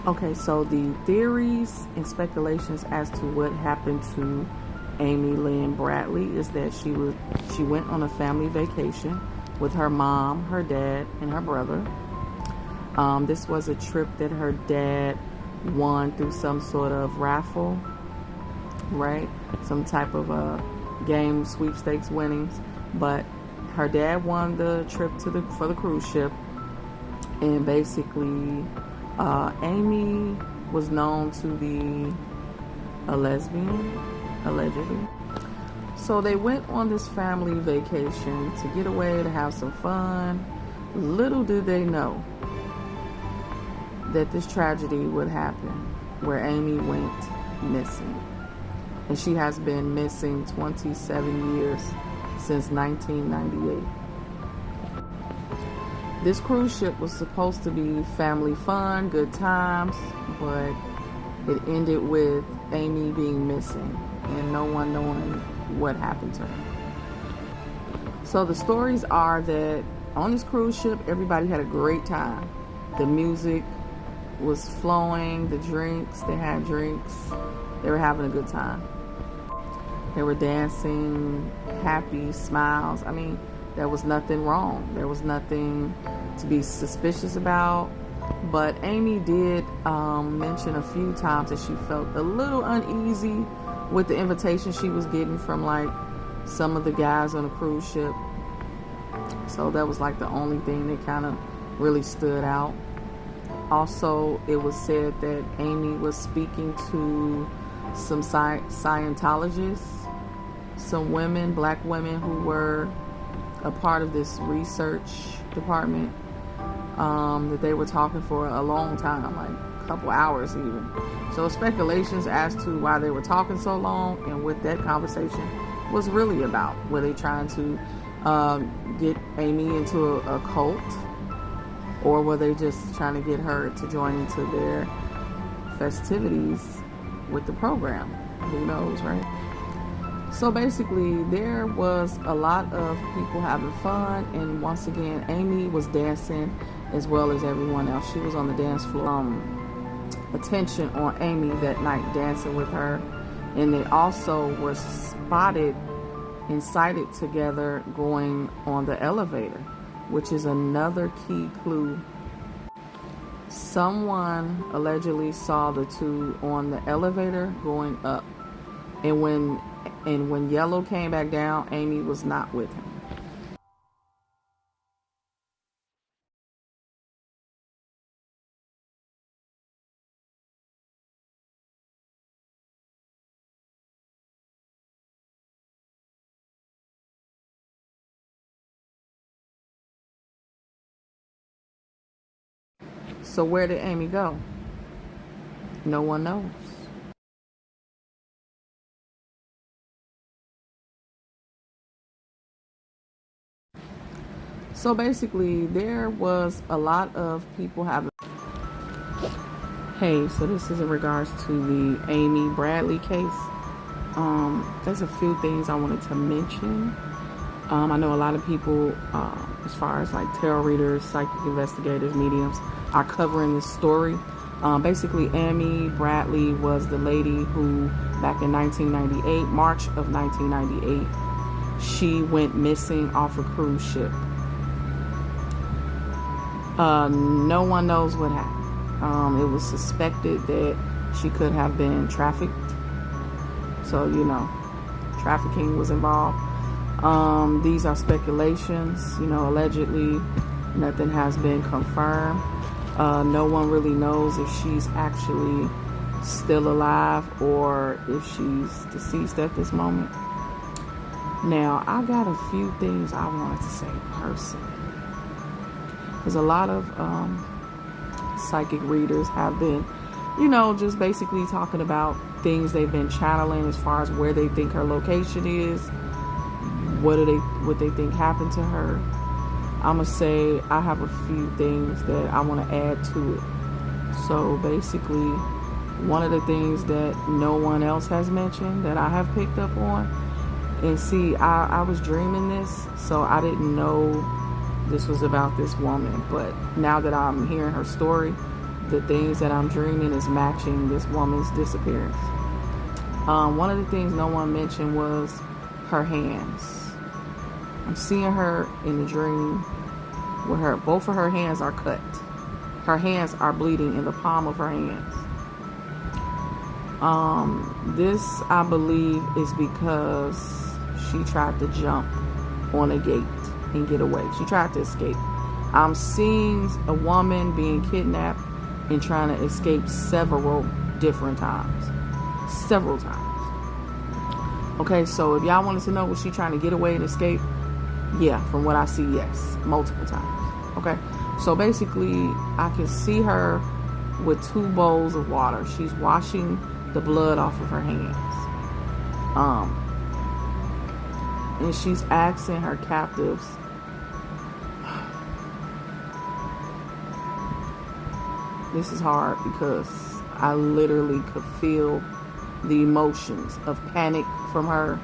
Okay, so the theories and speculations as to what happened to Amy Lynn Bradley is that she went on a family vacation with her mom, her dad, and her brother. This was a trip that her dad won through some sort of raffle, right? Some type of a game sweepstakes winnings. But her dad won the trip for the cruise ship, and basically Amy was known to be a lesbian, allegedly. So they went on this family vacation to get away, to have some fun. Little did they know that this tragedy would happen, where Amy went missing. And she has been missing 27 years, since 1998. This cruise ship was supposed to be family fun, good times, but it ended with Amy being missing and no one knowing what happened to her. So the stories are that on this cruise ship, everybody had a great time. The music was flowing, the drinks, they had drinks, they were having a good time. They were dancing, happy, smiles. I mean, there was nothing wrong. There was nothing to be suspicious about. But Amy did mention a few times that she felt a little uneasy with the invitation she was getting from like some of the guys on the cruise ship. So that was like the only thing that kind of really stood out. Also, it was said that Amy was speaking to some Scientologists, some women, black women who were a part of this research department, that they were talking for a long time, like a couple hours even. So speculations as to why they were talking so long and what that conversation was really about. Were they trying to get Amy into a cult, or were they just trying to get her to join into their festivities with the program? Who knows, right? So basically, there was a lot of people having fun, and once again, Amy was dancing as well as everyone else. She was on the dance floor. Attention on Amy that night, dancing with her, and they also were spotted and sighted together going on the elevator, which is another key clue. Someone allegedly saw the two on the elevator going up, and when Yellow came back down, Amy was not with him. So where did Amy go? No one knows. So basically, there was a lot of people having... Hey, so this is in regards to the Amy Bradley case. There's a few things I wanted to mention. I know a lot of people, as far as like tarot readers, psychic investigators, mediums, are covering this story. Basically, Amy Bradley was the lady who, back in 1998, March of 1998, she went missing off a cruise ship. No one knows what happened. It was suspected that she could have been trafficked. So, you know, trafficking was involved. These are speculations, you know, allegedly. Nothing has been confirmed. No one really knows if she's actually still alive or if she's deceased at this moment. Now, I got a few things I wanted to say personally. Because a lot of psychic readers have been, you know, just basically talking about things they've been channeling as far as where they think her location is, what they think happened to her. I'm gonna say I have a few things that I want to add to it. So basically, one of the things that no one else has mentioned that I have picked up on, and see, I was dreaming this, so I didn't know this was about this woman, but now that I'm hearing her story, the things that I'm dreaming is matching this woman's disappearance. One of the things no one mentioned was her hands. I'm seeing her in the dream where both of her hands are cut. Her hands are bleeding in the palm of her hands. This, I believe, is because she tried to jump on a gate and get away. She tried to escape. I'm seeing a woman being kidnapped and trying to escape several different times. Several times. Okay, so if y'all wanted to know, was she trying to get away and escape? Yeah, from what I see, yes. Multiple times. Okay, so basically, I can see her with 2 bowls of water. She's washing the blood off of her hands. And she's asking her captives, this is hard because I literally could feel the emotions of panic from her,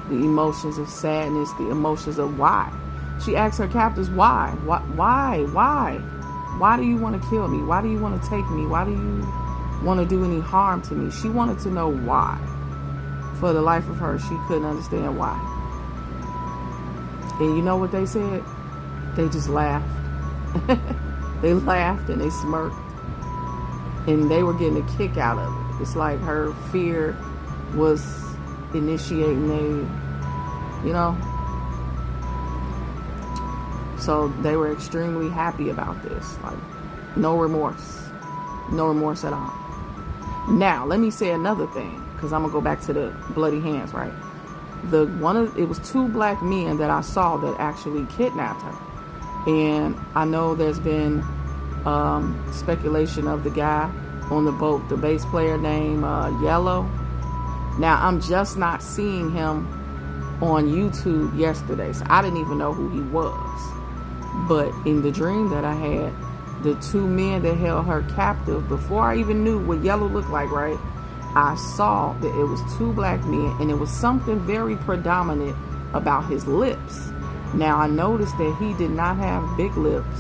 the emotions of sadness, the emotions of why. She asks her captors, why? Why do you want to kill me? Why do you want to take me? Why do you want to do any harm to me? She wanted to know why. For the life of her, she couldn't understand why. And you know what they said? They just laughed. They laughed and they smirked. And they were getting a kick out of it. It's like her fear was initiating you know. So they were extremely happy about this. Like, no remorse. No remorse at all. Now, let me say another thing, because I'm going to go back to the bloody hands, right? It was 2 black men that I saw that actually kidnapped her. And I know there's been speculation of the guy on the boat, the bass player named Yellow. Now, I'm just not seeing him on YouTube yesterday, so I didn't even know who he was. But in the dream that I had, the 2 men that held her captive, before I even knew what Yellow looked like, right, I saw that it was 2 black men, and it was something very predominant about his lips. Now, I noticed that he did not have big lips,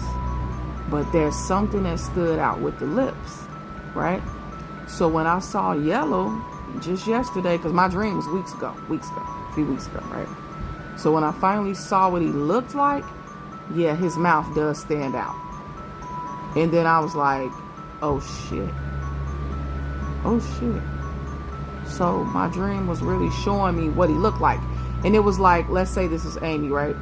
but there's something that stood out with the lips, right? So when I saw Yellow just yesterday, because my dream was a few weeks ago, right? So when I finally saw what he looked like, yeah, his mouth does stand out. And then I was like, oh shit. Oh shit. So my dream was really showing me what he looked like. And it was like, let's say this is Amy, right?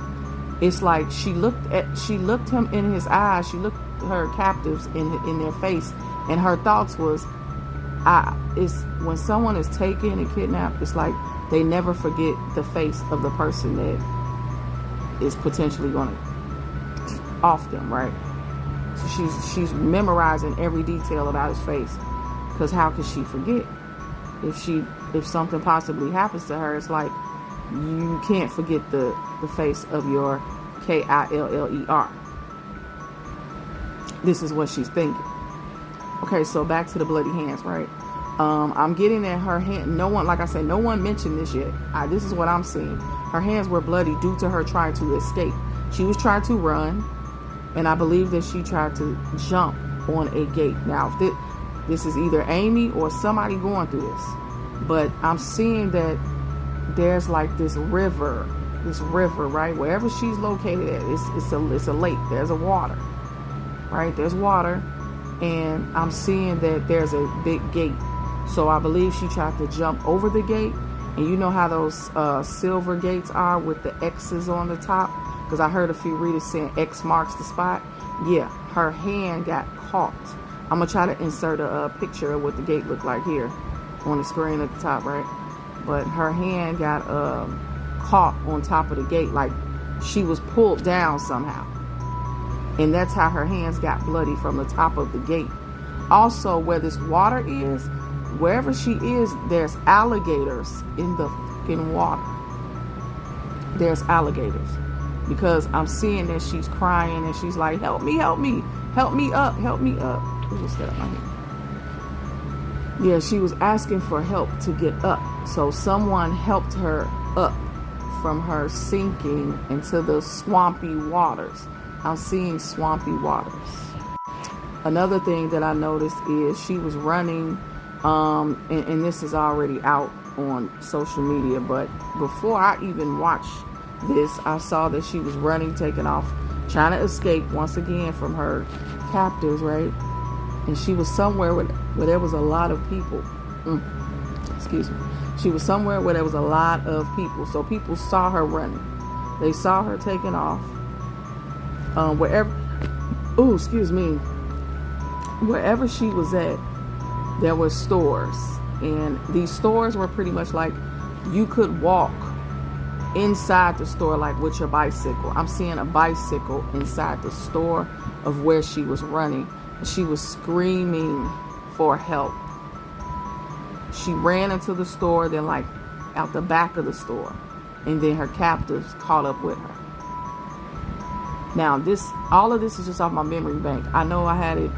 It's like she looked him in his eyes. She looked her captives in their face. And her thoughts was, it's when someone is taken and kidnapped, it's like they never forget the face of the person that is potentially going to off them, right? So she's memorizing every detail about his face, because how could she forget? If something possibly happens to her, it's like you can't forget the face of your Killer. This is what she's thinking. Okay, so back to the bloody hands, right? I'm getting that her hand, no one, like I said, no one mentioned this yet. This is what I'm seeing. Her hands were bloody due to her trying to escape. She was trying to run, and I believe that she tried to jump on a gate. Now, if this is either Amy or somebody going through this, but I'm seeing that there's like this river, right? Wherever she's located at, it's a lake. There's a water, right? There's water, and I'm seeing that there's a big gate. So I believe she tried to jump over the gate, and you know how those silver gates are with the X's on the top? Because I heard a few readers saying X marks the spot. Yeah, her hand got caught. I'm going to try to insert a picture of what the gate looked like here on the screen at the top, right? But her hand got caught on top of the gate, like she was pulled down somehow. And that's how her hands got bloody from the top of the gate. Also, where this water is, wherever she is, there's alligators in the fucking water. There's alligators. Because I'm seeing that she's crying and she's like, help me, help me, help me up, help me up. What's that right here? Yeah, she was asking for help to get up. So someone helped her up from her sinking into the swampy waters. I'm seeing swampy waters. Another thing that I noticed is she was running, and this is already out on social media, but before I even watched this, I saw that she was running, taking off, trying to escape once again from her captors, right? And she was somewhere where there was a lot of people. Excuse me. She was somewhere where there was a lot of people. So people saw her running. They saw her taking off. Wherever she was at, there were stores. And these stores were pretty much like you could walk inside the store like with your bicycle. I'm seeing a bicycle inside the store of where she was running. She was screaming for help. She ran into the store, then like out the back of the store, and then her captors caught up with her. Now all of this is just off my memory bank. I know I had it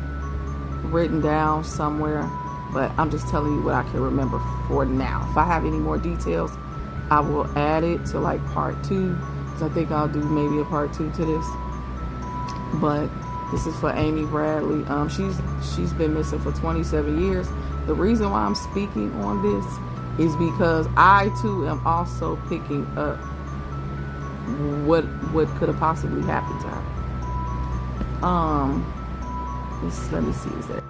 written down somewhere, but I'm just telling you what I can remember for now. If I have any more details, I will add it to like part 2, because I think I'll do maybe a part 2 to this. But this is for Amy Bradley. She's been missing for 27 years. The reason why I'm speaking on this is because I too am also picking up what could have possibly happened to her. Let me see. Is that?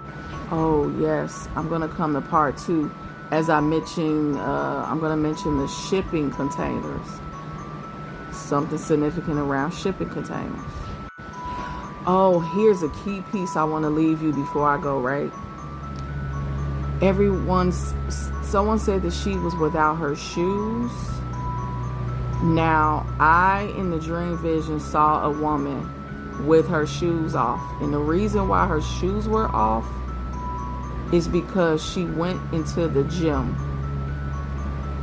Oh yes, I'm gonna come to part 2. As I mentioned, I'm gonna mention the shipping containers. Something significant around shipping containers. Oh, here's a key piece I want to leave you before I go, right? Someone said that she was without her shoes. Now, I, in the dream vision, saw a woman with her shoes off. And the reason why her shoes were off is because she went into the gym.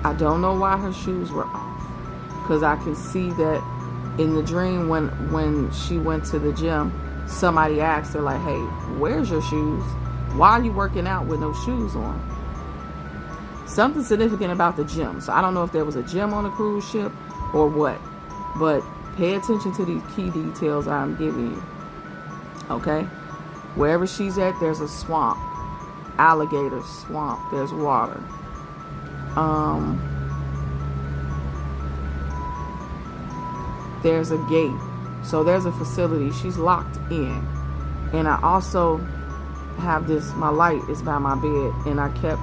I don't know why her shoes were off, because I can see that in the dream when she went to the gym, somebody asked her like, hey, where's your shoes? Why are you working out with no shoes on? Something significant about the gym. So I don't know if there was a gym on the cruise ship or what, but pay attention to these key details I'm giving you. Okay? Wherever she's at, there's a swamp. Alligator swamp. There's water. There's a gate. So there's a facility. She's locked in. And I also have this, my light is by my bed, and I kept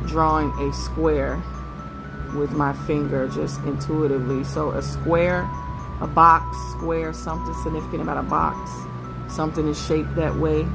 drawing a square with my finger just intuitively. So a square, a box, square, something significant about a box. Something is shaped that way.